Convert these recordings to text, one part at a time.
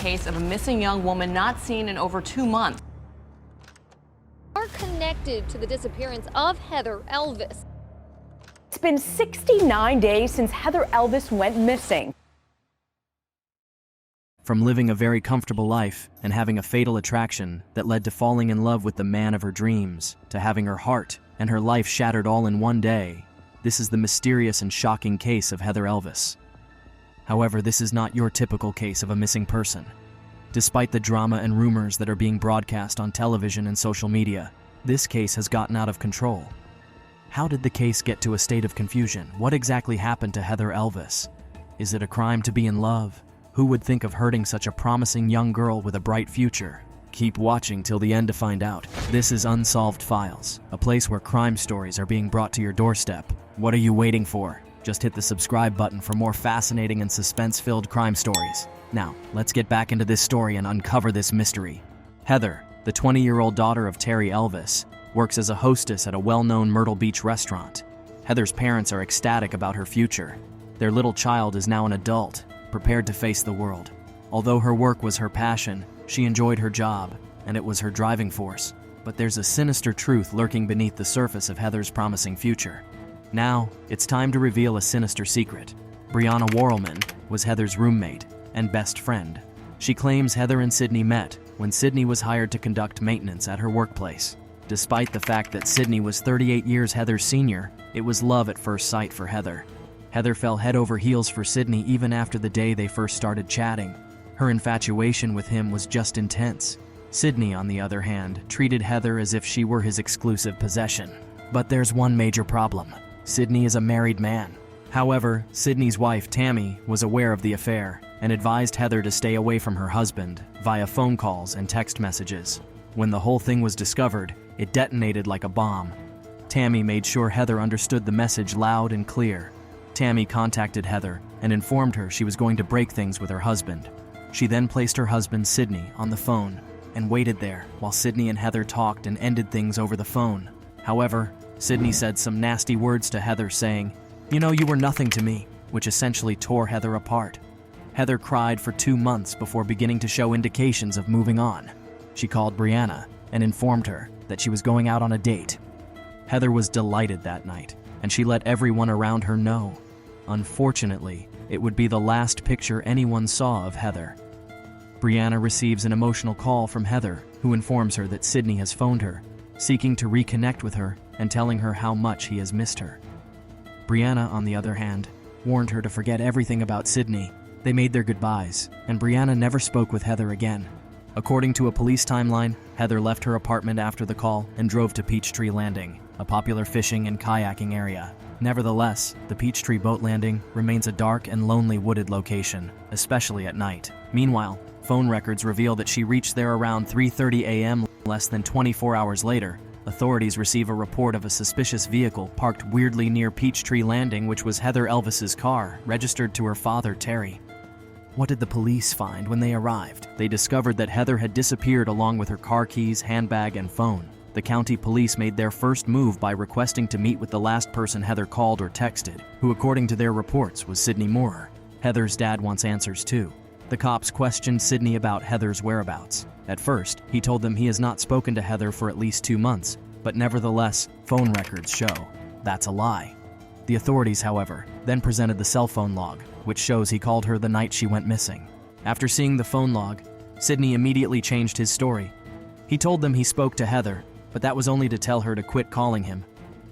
case of a missing young woman not seen in over 2 months. Are connected to the disappearance of Heather Elvis. It's been 69 days since Heather Elvis went missing. From living a very comfortable life and having a fatal attraction that led to falling in love with the man of her dreams, to having her heart and her life shattered all in one day, this is the mysterious and shocking case of Heather Elvis. However, this is not your typical case of a missing person. Despite the drama and rumors that are being broadcast on television and social media, this case has gotten out of control. How did the case get to a state of confusion? What exactly happened to Heather Elvis? Is it a crime to be in love? Who would think of hurting such a promising young girl with a bright future? Keep watching till the end to find out. This is Unsolved Files, a place where crime stories are being brought to your doorstep. What are you waiting for? Just hit the subscribe button for more fascinating and suspense-filled crime stories. Now, let's get back into this story and uncover this mystery. Heather, the 20-year-old daughter of Terry Elvis, works as a hostess at a well-known Myrtle Beach restaurant. Heather's parents are ecstatic about her future. Their little child is now an adult, prepared to face the world. Although her work was her passion, she enjoyed her job, and it was her driving force. But there's a sinister truth lurking beneath the surface of Heather's promising future. Now, it's time to reveal a sinister secret. Brianna Warrelman was Heather's roommate and best friend. She claims Heather and Sydney met when Sydney was hired to conduct maintenance at her workplace. Despite the fact that Sydney was 38 years Heather's senior, it was love at first sight for Heather. Heather fell head over heels for Sydney even after the day they first started chatting. Her infatuation with him was just intense. Sydney, on the other hand, treated Heather as if she were his exclusive possession. But there's one major problem. Sydney is a married man. However, Sydney's wife, Tammy, was aware of the affair and advised Heather to stay away from her husband via phone calls and text messages. When the whole thing was discovered, it detonated like a bomb. Tammy made sure Heather understood the message loud and clear. Tammy contacted Heather and informed her she was going to break things with her husband. She then placed her husband, Sydney, on the phone and waited there while Sydney and Heather talked and ended things over the phone. However, Sydney said some nasty words to Heather saying, "You know, you were nothing to me," which essentially tore Heather apart. Heather cried for 2 months before beginning to show indications of moving on. She called Brianna and informed her that she was going out on a date. Heather was delighted that night, and she let everyone around her know. Unfortunately, it would be the last picture anyone saw of Heather. Brianna receives an emotional call from Heather, who informs her that Sydney has phoned her, seeking to reconnect with her and telling her how much he has missed her. Brianna, on the other hand, warned her to forget everything about Sydney. They made their goodbyes, and Brianna never spoke with Heather again. According to a police timeline, Heather left her apartment after the call and drove to Peachtree Landing, a popular fishing and kayaking area. Nevertheless, the Peachtree boat landing remains a dark and lonely wooded location, especially at night. Meanwhile, phone records reveal that she reached there around 3:30 a.m. Less than 24 hours later, authorities receive a report of a suspicious vehicle parked weirdly near Peachtree Landing, which was Heather Elvis's car, registered to her father, Terry. What did the police find when they arrived? They discovered that Heather had disappeared along with her car keys, handbag, and phone. The county police made their first move by requesting to meet with the last person Heather called or texted, who according to their reports was Sydney Moore. Heather's dad wants answers too. The cops questioned Sydney about Heather's whereabouts. At first, he told them he has not spoken to Heather for at least 2 months, but nevertheless, phone records show that's a lie. The authorities, however, then presented the cell phone log, which shows he called her the night she went missing. After seeing the phone log, Sydney immediately changed his story. He told them he spoke to Heather, but that was only to tell her to quit calling him.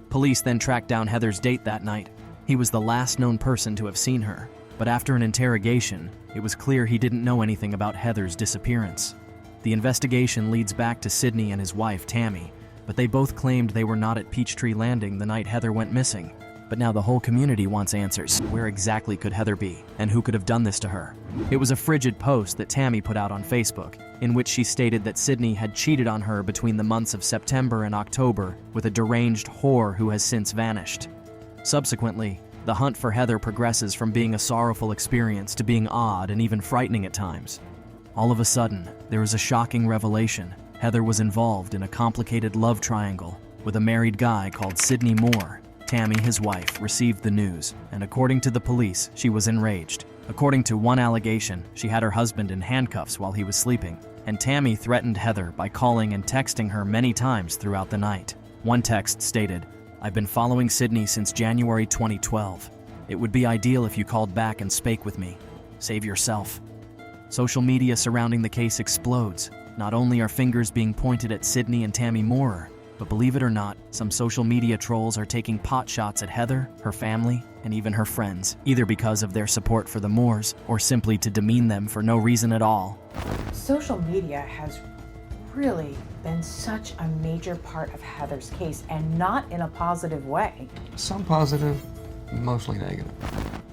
Police then tracked down Heather's date that night. He was the last known person to have seen her, but after an interrogation, it was clear he didn't know anything about Heather's disappearance. The investigation leads back to Sydney and his wife, Tammy, but they both claimed they were not at Peachtree Landing the night Heather went missing. But now the whole community wants answers. Where exactly could Heather be, and who could have done this to her? It was a frigid post that Tammy put out on Facebook, in which she stated that Sydney had cheated on her between the months of September and October with a deranged whore who has since vanished. Subsequently, the hunt for Heather progresses from being a sorrowful experience to being odd and even frightening at times. All of a sudden, there is a shocking revelation. Heather was involved in a complicated love triangle with a married guy called Sydney Moore. Tammy, his wife, received the news, and according to the police, she was enraged. According to one allegation, she had her husband in handcuffs while he was sleeping, and Tammy threatened Heather by calling and texting her many times throughout the night. One text stated, "I've been following Sydney since January 2012. It would be ideal if you called back and spake with me. Save yourself." Social media surrounding the case explodes. Not only are fingers being pointed at Sydney and Tammy Moorer, but believe it or not, some social media trolls are taking pot shots at Heather, her family, and even her friends, either because of their support for the Moores or simply to demean them for no reason at all. Social media has really been such a major part of Heather's case, and not in a positive way. Some positive, mostly negative.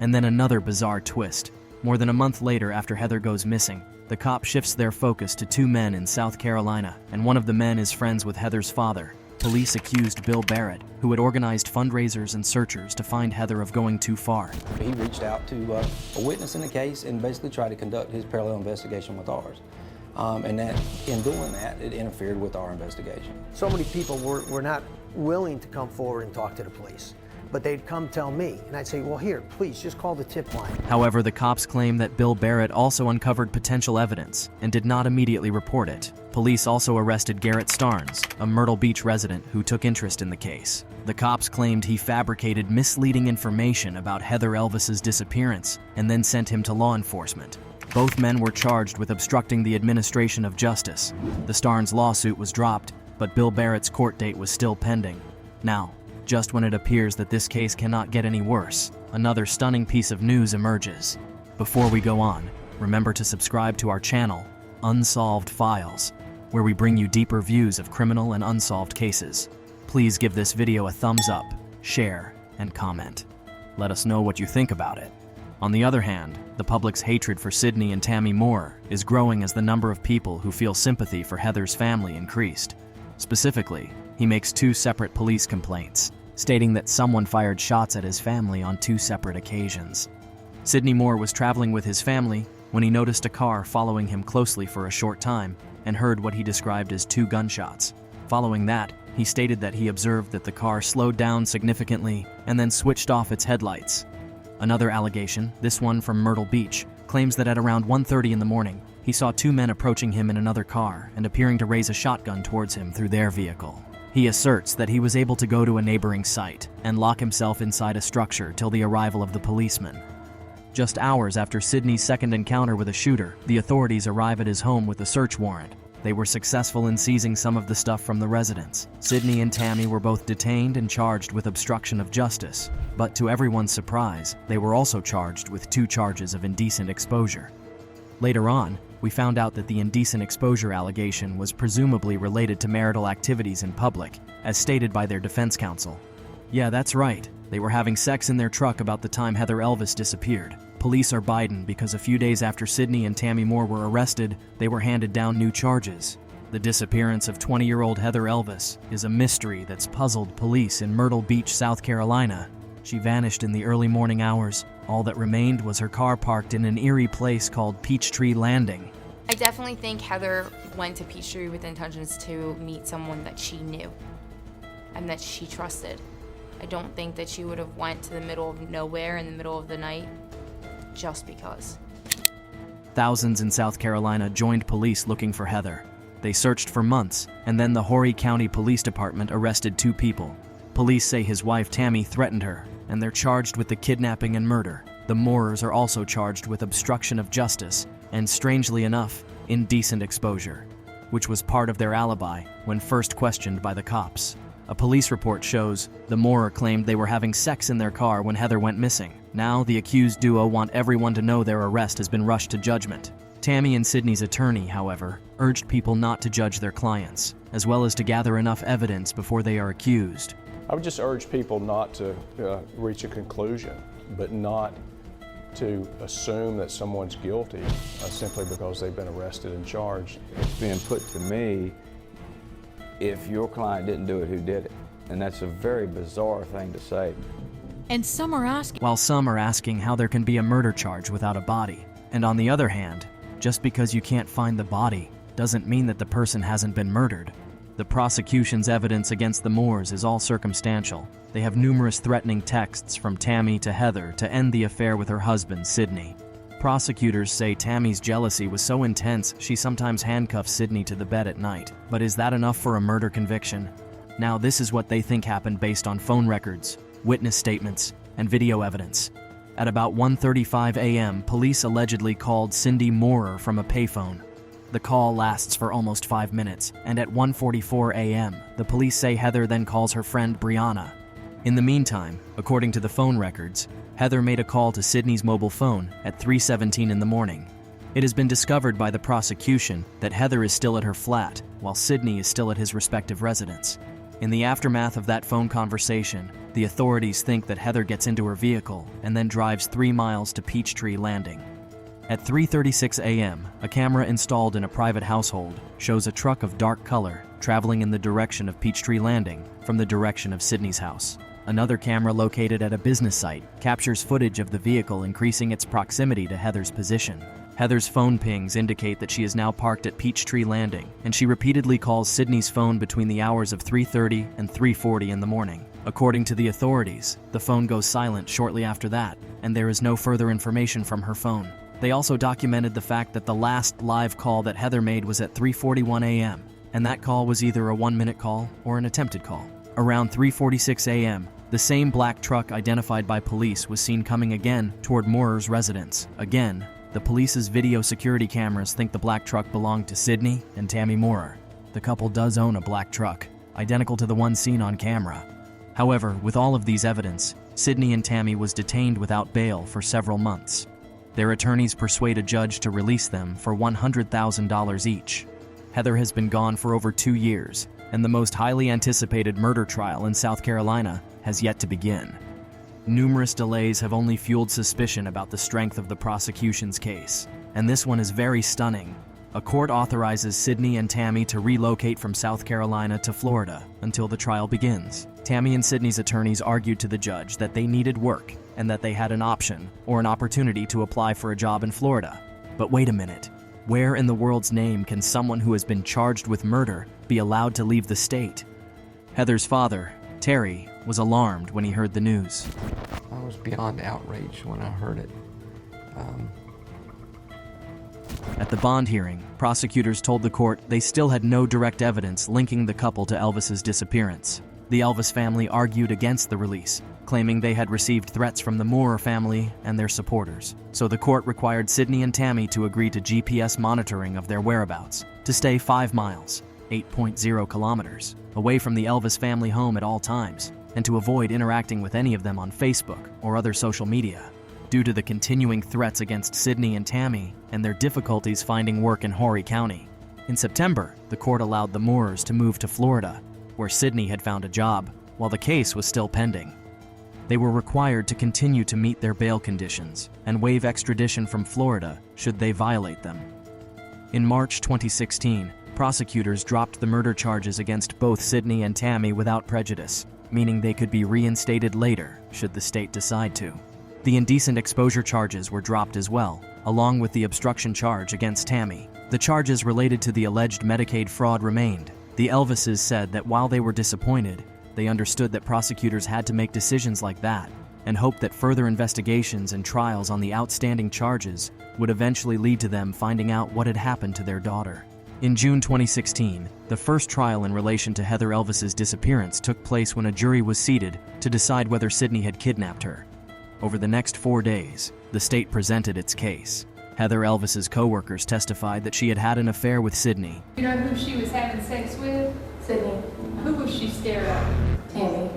And then another bizarre twist. More than a month later, after Heather goes missing, the cop shifts their focus to two men in South Carolina, and one of the men is friends with Heather's father. Police accused Bill Barrett, who had organized fundraisers and searchers to find Heather, of going too far. He reached out to a witness in the case and basically tried to conduct his parallel investigation with ours. And that, in doing that, it interfered with our investigation. So many people were not willing to come forward and talk to the police, but they'd come tell me, and I'd say, well, here, please, just call the tip line. However, the cops claim that Bill Barrett also uncovered potential evidence and did not immediately report it. Police also arrested Garrett Starnes, a Myrtle Beach resident who took interest in the case. The cops claimed he fabricated misleading information about Heather Elvis's disappearance and then sent him to law enforcement. Both men were charged with obstructing the administration of justice. The Starnes lawsuit was dropped, but Bill Barrett's court date was still pending. Now, just when it appears that this case cannot get any worse, another stunning piece of news emerges. Before we go on, remember to subscribe to our channel, Unsolved Files, where we bring you deeper views of criminal and unsolved cases. Please give this video a thumbs up, share, and comment. Let us know what you think about it. On the other hand, the public's hatred for Sydney and Tammy Moore is growing as the number of people who feel sympathy for Heather's family increased. Specifically, he makes two separate police complaints, stating that someone fired shots at his family on two separate occasions. Sydney Moore was traveling with his family when he noticed a car following him closely for a short time and heard what he described as two gunshots. Following that, he stated that he observed that the car slowed down significantly and then switched off its headlights. Another allegation, this one from Myrtle Beach, claims that at around 1:30 in the morning, he saw two men approaching him in another car and appearing to raise a shotgun towards him through their vehicle. He asserts that he was able to go to a neighboring site and lock himself inside a structure till the arrival of the policeman. Just hours after Sydney's second encounter with a shooter, the authorities arrive at his home with a search warrant. They were successful in seizing some of the stuff from the residence. Sydney and Tammy were both detained and charged with obstruction of justice, but to everyone's surprise, they were also charged with 2 charges of indecent exposure. Later on, we found out that the indecent exposure allegation was presumably related to marital activities in public, as stated by their defense counsel. Yeah, that's right. They were having sex in their truck about the time Heather Elvis disappeared. Police are Biden because a few days after Sydney and Tammy Moore were arrested, they were handed down new charges. The disappearance of 20-year-old Heather Elvis is a mystery that's puzzled police in Myrtle Beach, South Carolina. She vanished in the early morning hours. All that remained was her car parked in an eerie place called Peachtree Landing. I definitely think Heather went to Peachtree with intentions to meet someone that she knew and that she trusted. I don't think that she would have went to the middle of nowhere in the middle of the night just because. Thousands in South Carolina joined police looking for Heather. They searched for months, and then the Horry County Police Department arrested 2 people. Police say his wife Tammy threatened her, and they're charged with the kidnapping and murder. The Moorers are also charged with obstruction of justice and, strangely enough, indecent exposure, which was part of their alibi when first questioned by the cops. A police report shows the Moorer claimed they were having sex in their car when Heather went missing. Now, the accused duo want everyone to know their arrest has been rushed to judgment. Tammy and Sydney's attorney, however, urged people not to judge their clients, as well as to gather enough evidence before they are accused. I would just urge people not to reach a conclusion, but not to assume that someone's guilty simply because they've been arrested and charged. It's being put to me, if your client didn't do it, who did it? And that's a very bizarre thing to say. And some are asking. While some are asking how there can be a murder charge without a body. And on the other hand, just because you can't find the body doesn't mean that the person hasn't been murdered. The prosecution's evidence against the Moores is all circumstantial. They have numerous threatening texts from Tammy to Heather to end the affair with her husband, Sydney. Prosecutors say Tammy's jealousy was so intense she sometimes handcuffed Sydney to the bed at night. But is that enough for a murder conviction? Now this is what they think happened based on phone records, witness statements, and video evidence. At about 1:35 a.m., police allegedly called Cindy Moorer from a payphone. The call lasts for almost 5 minutes, and at 1:44 a.m., the police say Heather then calls her friend Brianna. In the meantime, according to the phone records, Heather made a call to Sydney's mobile phone at 3:17 in the morning. It has been discovered by the prosecution that Heather is still at her flat, while Sydney is still at his respective residence. In the aftermath of that phone conversation, the authorities think that Heather gets into her vehicle and then drives 3 miles to Peachtree Landing. At 3:36 a.m., a camera installed in a private household shows a truck of dark color traveling in the direction of Peachtree Landing from the direction of Sydney's house. Another camera located at a business site captures footage of the vehicle increasing its proximity to Heather's position. Heather's phone pings indicate that she is now parked at Peachtree Landing, and she repeatedly calls Sydney's phone between the hours of 3:30 and 3:40 in the morning. According to the authorities, the phone goes silent shortly after that, and there is no further information from her phone. They also documented the fact that the last live call that Heather made was at 3:41 a.m., and that call was either a 1-minute call or an attempted call. Around 3:46 a.m., the same black truck identified by police was seen coming again toward Moorer's residence. Again, the police's video security cameras think the black truck belonged to Sydney and Tammy Moorer. The couple does own a black truck, identical to the one seen on camera. However, with all of these evidence, Sydney and Tammy was detained without bail for several months. Their attorneys persuade a judge to release them for $100,000 each. Heather has been gone for over 2 years, and the most highly anticipated murder trial in South Carolina has yet to begin. Numerous delays have only fueled suspicion about the strength of the prosecution's case, and this one is very stunning. A court authorizes Sydney and Tammy to relocate from South Carolina to Florida until the trial begins. Tammy and Sydney's attorneys argued to the judge that they needed work and that they had an option or an opportunity to apply for a job in Florida. But wait a minute, where in the world's name can someone who has been charged with murder be allowed to leave the state? Heather's father, Terry, was alarmed when he heard the news. I was beyond outraged when I heard it. At the bond hearing, prosecutors told the court they still had no direct evidence linking the couple to Elvis's disappearance. The Elvis family argued against the release, claiming they had received threats from the Moorer family and their supporters. So the court required Sydney and Tammy to agree to GPS monitoring of their whereabouts, to stay 5 miles, 8.0 kilometers, away from the Elvis family home at all times, and to avoid interacting with any of them on Facebook or other social media. Due to the continuing threats against Sydney and Tammy and their difficulties finding work in Horry County. In September, the court allowed the Moorers to move to Florida, where Sydney had found a job, while the case was still pending. They were required to continue to meet their bail conditions and waive extradition from Florida should they violate them. In March 2016, prosecutors dropped the murder charges against both Sydney and Tammy without prejudice, meaning they could be reinstated later should the state decide to. The indecent exposure charges were dropped as well, along with the obstruction charge against Tammy. The charges related to the alleged Medicaid fraud remained. The Elvises said that while they were disappointed, they understood that prosecutors had to make decisions like that and hoped that further investigations and trials on the outstanding charges would eventually lead to them finding out what had happened to their daughter. In June 2016, the first trial in relation to Heather Elvis's disappearance took place when a jury was seated to decide whether Sydney had kidnapped her. Over the next 4 days, the state presented its case. Heather Elvis's co-workers testified that she had had an affair with Sydney. You know who she was having sex with? Sydney. Who was she staring at? Tammy.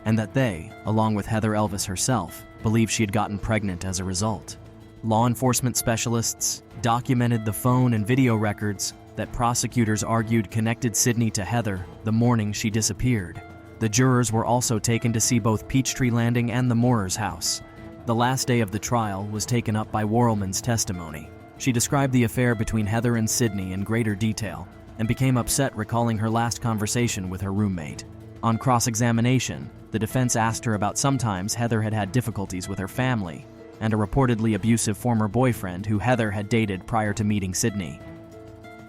And that they, along with Heather Elvis herself, believed she had gotten pregnant as a result. Law enforcement specialists documented the phone and video records that prosecutors argued connected Sydney to Heather the morning she disappeared. The jurors were also taken to see both Peachtree Landing and the Moorers' house. The last day of the trial was taken up by Worrellman's testimony. She described the affair between Heather and Sydney in greater detail and became upset recalling her last conversation with her roommate. On cross-examination, the defense asked her about sometimes Heather had had difficulties with her family and a reportedly abusive former boyfriend who Heather had dated prior to meeting Sydney.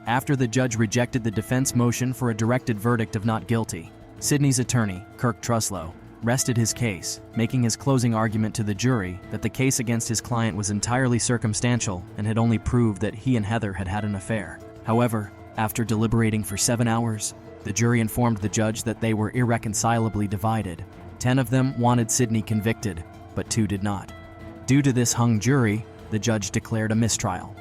After the judge rejected the defense motion for a directed verdict of not guilty, Sydney's attorney, Kirk Truslow, rested his case, making his closing argument to the jury that the case against his client was entirely circumstantial and had only proved that he and Heather had had an affair. However, after deliberating for 7 hours, the jury informed the judge that they were irreconcilably divided. 10 of them wanted Sidney convicted, but 2 did not. Due to this hung jury, the judge declared a mistrial.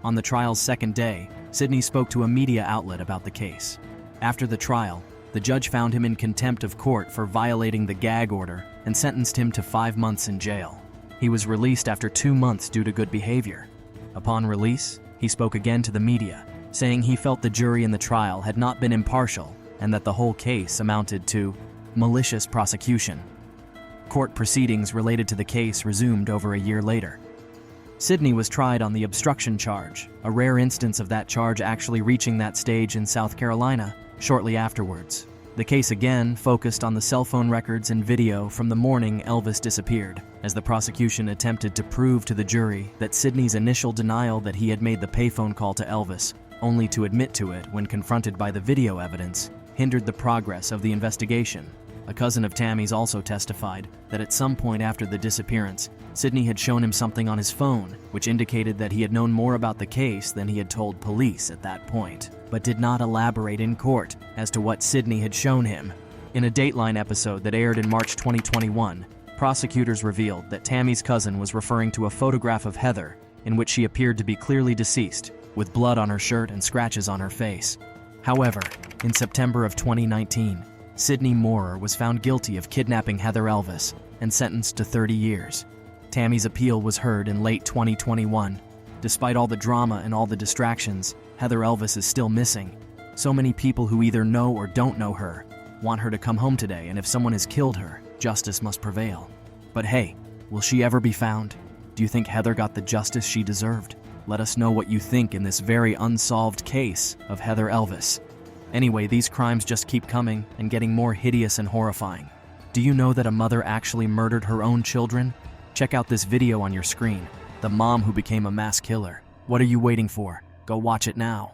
On the trial's second day, Sidney spoke to a media outlet about the case. After the trial, the judge found him in contempt of court for violating the gag order and sentenced him to 5 months in jail. He was released after 2 months due to good behavior. Upon release, he spoke again to the media, saying he felt the jury in the trial had not been impartial and that the whole case amounted to malicious prosecution. Court proceedings related to the case resumed over a year later. Sidney was tried on the obstruction charge, a rare instance of that charge actually reaching that stage in South Carolina shortly afterwards. The case again focused on the cell phone records and video from the morning Elvis disappeared, as the prosecution attempted to prove to the jury that Sidney's initial denial that he had made the payphone call to Elvis, only to admit to it when confronted by the video evidence, hindered the progress of the investigation. A cousin of Tammy's also testified that at some point after the disappearance, Sidney had shown him something on his phone, which indicated that he had known more about the case than he had told police at that point, but did not elaborate in court as to what Sidney had shown him. In a Dateline episode that aired in March 2021, prosecutors revealed that Tammy's cousin was referring to a photograph of Heather in which she appeared to be clearly deceased, with blood on her shirt and scratches on her face. However, in September of 2019, Sidney Moorer was found guilty of kidnapping Heather Elvis and sentenced to 30 years. Tammy's appeal was heard in late 2021. Despite all the drama and all the distractions, Heather Elvis is still missing. So many people who either know or don't know her want her to come home today, and if someone has killed her, justice must prevail. But hey, will she ever be found? Do you think Heather got the justice she deserved? Let us know what you think in this very unsolved case of Heather Elvis. Anyway, these crimes just keep coming and getting more hideous and horrifying. Do you know that a mother actually murdered her own children? Check out this video on your screen, the mom who became a mass killer. What are you waiting for? Go watch it now.